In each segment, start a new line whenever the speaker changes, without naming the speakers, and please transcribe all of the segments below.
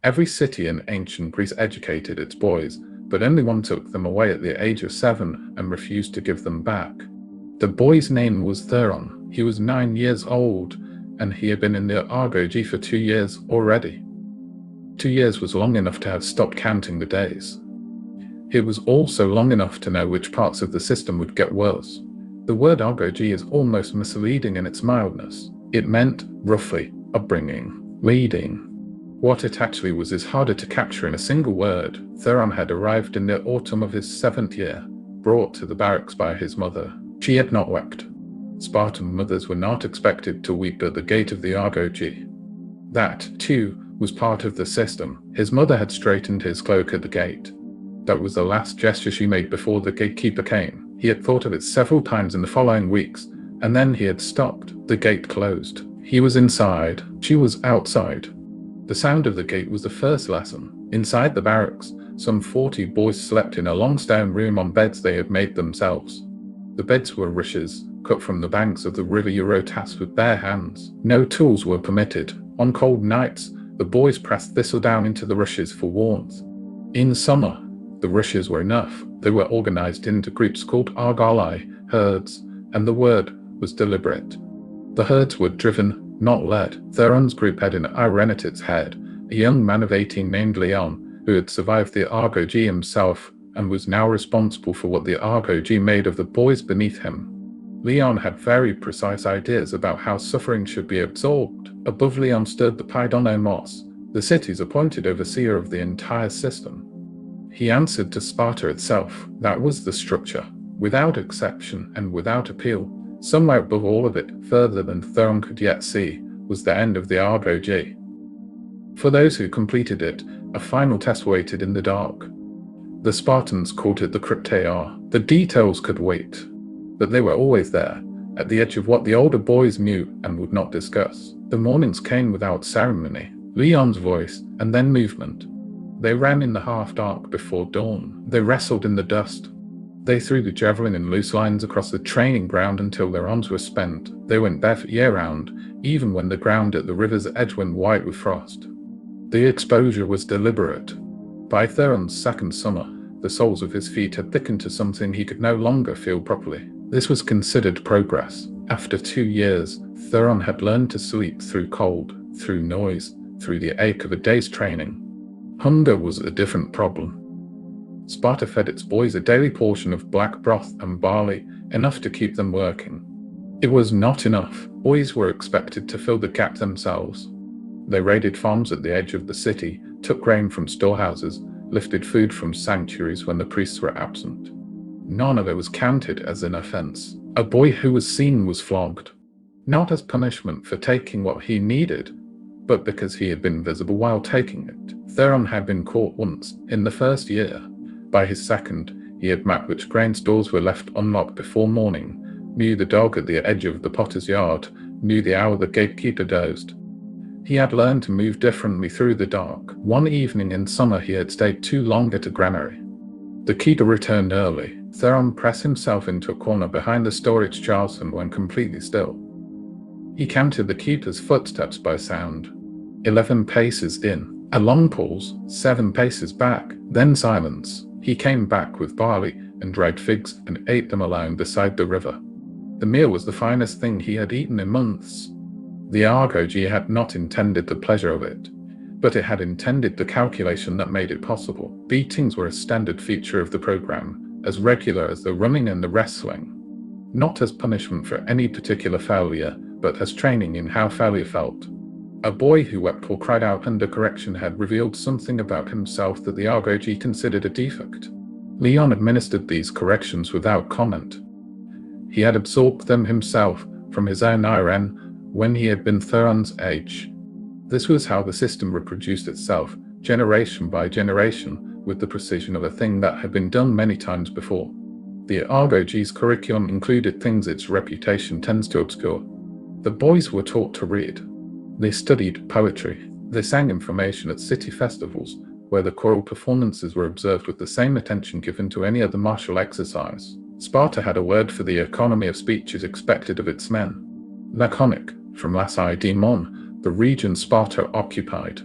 Every city in ancient Greece educated its boys, but only one took them away at the age of 7 and refused to give them back. The boy's name was Theron. He was 9 years old, and he had been in the agoge for 2 years already. 2 years was long enough to have stopped counting the days. It was also long enough to know which parts of the system would get worse. The word agoge is almost misleading in its mildness. It meant, roughly, upbringing, leading. What it actually was is harder to capture in a single word. Theron had arrived in the autumn of his 7th year, brought to the barracks by his mother. She had not wept. Spartan mothers were not expected to weep at the gate of the agoge. That, too, was part of the system. His mother had straightened his cloak at the gate. That was the last gesture she made before the gatekeeper came. He had thought of it several times in the following weeks, and then he had stopped. The gate closed. He was inside. She was outside. The sound of the gate was the first lesson. Inside the barracks, some 40 boys slept in a long stone room on beds they had made themselves. The beds were rushes, cut from the banks of the river Eurotas with bare hands. No tools were permitted. On cold nights, the boys pressed thistledown into the rushes for warmth. In summer, the rushes were enough. They were organized into groups called agoge, herds, and the word was deliberate. The herds were driven, not led. Theron's group had an iron at its head, a young man of 18 named Leon, who had survived the agoge himself and was now responsible for what the agoge made of the boys beneath him. Leon had very precise ideas about how suffering should be absorbed. Above Leon stood the Paidonomos, the city's appointed overseer of the entire system. He answered to Sparta itself. That was the structure, without exception and without appeal. Somewhere above all of it, further than Theron could yet see, was the end of the agoge. For those who completed it, a final test waited in the dark. The Spartans called it the crypteia. The details could wait, but they were always there, at the edge of what the older boys knew and would not discuss. The mornings came without ceremony, Leon's voice, and then movement. They ran in the half-dark before dawn. They wrestled in the dust. They threw the javelin in loose lines across the training ground until their arms were spent. They went barefoot year-round, even when the ground at the river's edge went white with frost. The exposure was deliberate. By Theron's second summer, the soles of his feet had thickened to something he could no longer feel properly. This was considered progress. After 2 years, Theron had learned to sleep through cold, through noise, through the ache of a day's training. Hunger was a different problem. Sparta fed its boys a daily portion of black broth and barley, enough to keep them working. It was not enough. Boys were expected to fill the gap themselves. They raided farms at the edge of the city, took grain from storehouses, lifted food from sanctuaries when the priests were absent. None of it was counted as an offense. A boy who was seen was flogged, not as punishment for taking what he needed, but because he had been visible while taking it. Theron had been caught once, in the first year. By his second, he had mapped which grain stores were left unlocked before morning, knew the dog at the edge of the potter's yard, knew the hour the gatekeeper dozed. He had learned to move differently through the dark. One evening in summer he had stayed too long at a granary. The keeper returned early. Theron pressed himself into a corner behind the storage jars and went completely still. He counted the keeper's footsteps by sound. 11 paces in, a long pause, 7 paces back, then silence. He came back with barley and dried figs and ate them alone beside the river. The meal was the finest thing he had eaten in months. The agoge had not intended the pleasure of it, but it had intended the calculation that made it possible. Beatings were a standard feature of the program, as regular as the running and the wrestling. Not as punishment for any particular failure, but as training in how failure felt. A boy who wept or cried out under correction had revealed something about himself that the agoge considered a defect. Leon administered these corrections without comment. He had absorbed them himself from his own iron when he had been Theron's age. This was how the system reproduced itself, generation by generation, with the precision of a thing that had been done many times before. The agoge's curriculum included things its reputation tends to obscure. The boys were taught to read. They studied poetry. They sang information at city festivals, where the choral performances were observed with the same attention given to any other martial exercise. Sparta had a word for the economy of speeches expected of its men. Laconic, from Laci Demon, the region Sparta occupied.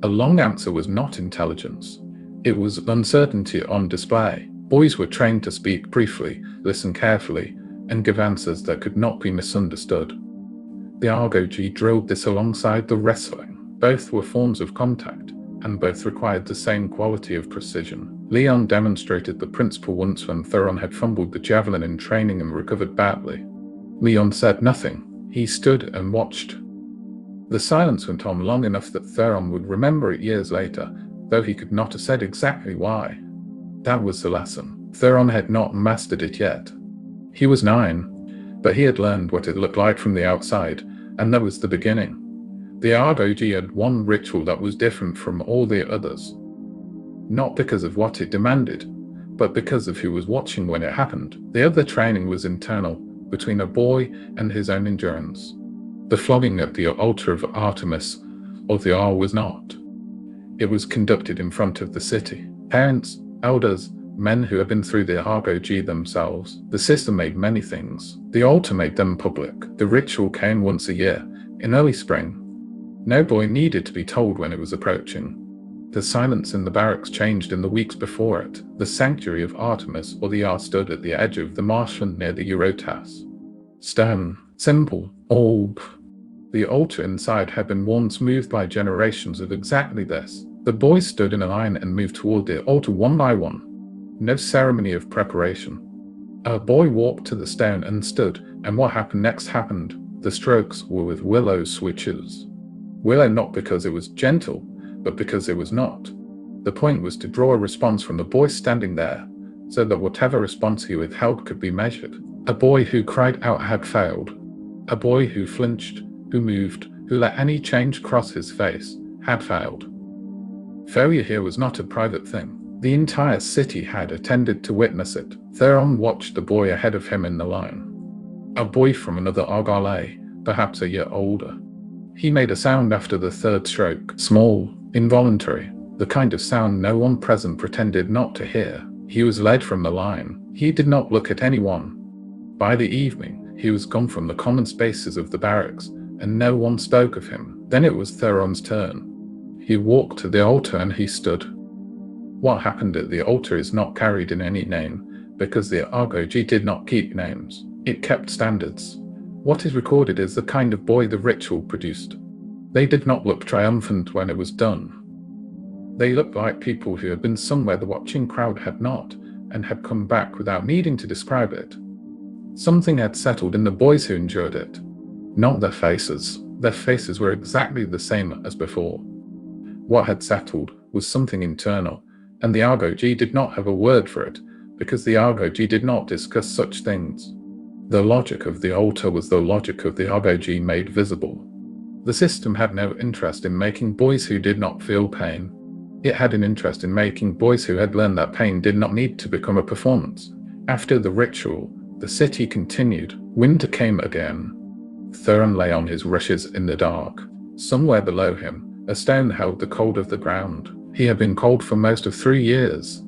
A long answer was not intelligence. It was uncertainty on display. Boys were trained to speak briefly, listen carefully, and give answers that could not be misunderstood. The agoge drilled this alongside the wrestling. Both were forms of contact, and both required the same quality of precision. Leon demonstrated the principle once when Theron had fumbled the javelin in training and recovered badly. Leon said nothing. He stood and watched. The silence went on long enough that Theron would remember it years later, though he could not have said exactly why. That was the lesson. Theron had not mastered it yet. He was 9, but he had learned what it looked like from the outside, and that was the beginning. The agoge had one ritual that was different from all the others. Not because of what it demanded, but because of who was watching when it happened. The other training was internal, between a boy and his own endurance. The flogging at the altar of Artemis, or the R, was not. It was conducted in front of the city. Parents, elders, men who had been through the agoge themselves. The system made many things. The altar made them public. The ritual came once a year, in early spring. No boy needed to be told when it was approaching. The silence in the barracks changed in the weeks before it. The sanctuary of Artemis, or the R, stood at the edge of the marshland near the Eurotas. Stone, simple, old. The altar inside had been worn smooth by generations of exactly this. The boys stood in a line and moved toward the altar one by one. No ceremony of preparation. A boy walked to the stone and stood, and what happened next happened. The strokes were with willow switches. Willow not because it was gentle, but because it was not. The point was to draw a response from the boy standing there, so that whatever response he withheld could be measured. A boy who cried out had failed. A boy who flinched, who moved, who let any change cross his face, had failed. Failure here was not a private thing. The entire city had attended to witness it. Theron watched the boy ahead of him in the line. A boy from another agoge, perhaps a year older. He made a sound after the third stroke, small, involuntary, the kind of sound no one present pretended not to hear. He was led from the line. He did not look at anyone. By the evening, he was gone from the common spaces of the barracks, and no one spoke of him. Then it was Theron's turn. He walked to the altar and he stood. What happened at the altar is not carried in any name, because the agoge did not keep names. It kept standards. What is recorded is the kind of boy the ritual produced. They did not look triumphant when it was done. They looked like people who had been somewhere the watching crowd had not, and had come back without needing to describe it. Something had settled in the boys who endured it. Not their faces. Their faces were exactly the same as before. What had settled was something internal, and the agoge did not have a word for it, because the agoge did not discuss such things. The logic of the altar was the logic of the agoge made visible. The system had no interest in making boys who did not feel pain. It had an interest in making boys who had learned that pain did not need to become a performance. After the ritual, the city continued. Winter came again. Theron lay on his rushes in the dark. Somewhere below him, a stone held the cold of the ground. He had been cold for most of 3 years.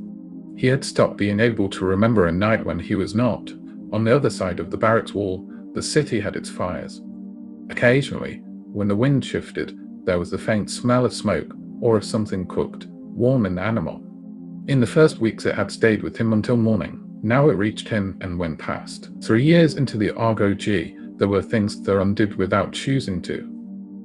He had stopped being able to remember a night when he was not. On the other side of the barracks wall, the city had its fires. Occasionally, when the wind shifted, there was the faint smell of smoke, or of something cooked, warm and animal. In the first weeks it had stayed with him until morning. Now it reached him and went past. 3 years into the agoge, there were things Theron did without choosing to.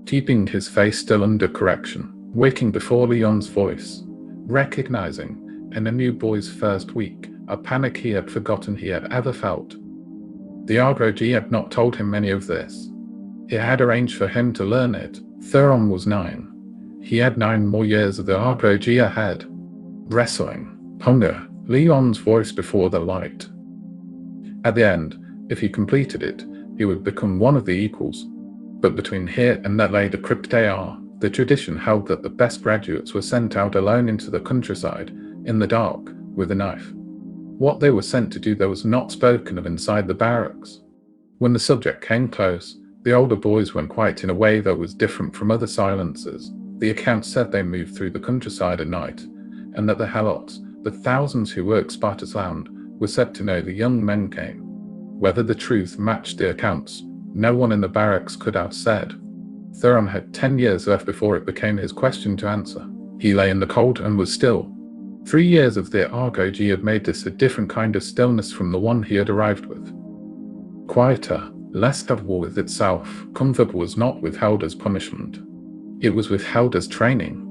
Keeping his face still under correction, waking before Leon's voice, recognizing, in a new boy's first week, a panic he had forgotten he had ever felt. The agoge had not told him any of this. It had arranged for him to learn it. Theron was 9. He had 9 more years of the agoge ahead. Wrestling, hunger, Leon's voice before the light. At the end, if he completed it, he would become one of the equals. But between here and that lay the cryptare. The tradition held that the best graduates were sent out alone into the countryside, in the dark, with a knife. What they were sent to do there was not spoken of inside the barracks. When the subject came close, the older boys went quiet in a way that was different from other silences. The accounts said they moved through the countryside at night, and that the helots, the thousands who worked Sparta's land, were said to know the young men came. Whether the truth matched the accounts, no one in the barracks could have said. Theron had 10 years left before it became his question to answer. He lay in the cold and was still. 3 years of the agoge had made this a different kind of stillness from the one he had arrived with. Quieter, less comfortable with itself. Comfort was not withheld as punishment. It was withheld as training.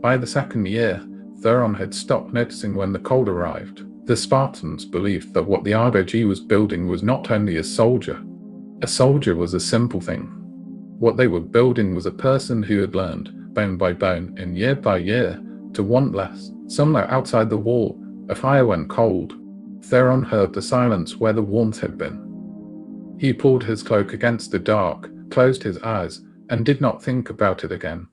By the second year, Theron had stopped noticing when the cold arrived. The Spartans believed that what the agoge was building was not only a soldier. A soldier was a simple thing. What they were building was a person who had learned, bone by bone and year by year, to want less. Somewhere outside the wall, a fire went cold. Theron heard the silence where the warmth had been. He pulled his cloak against the dark, closed his eyes, and did not think about it again.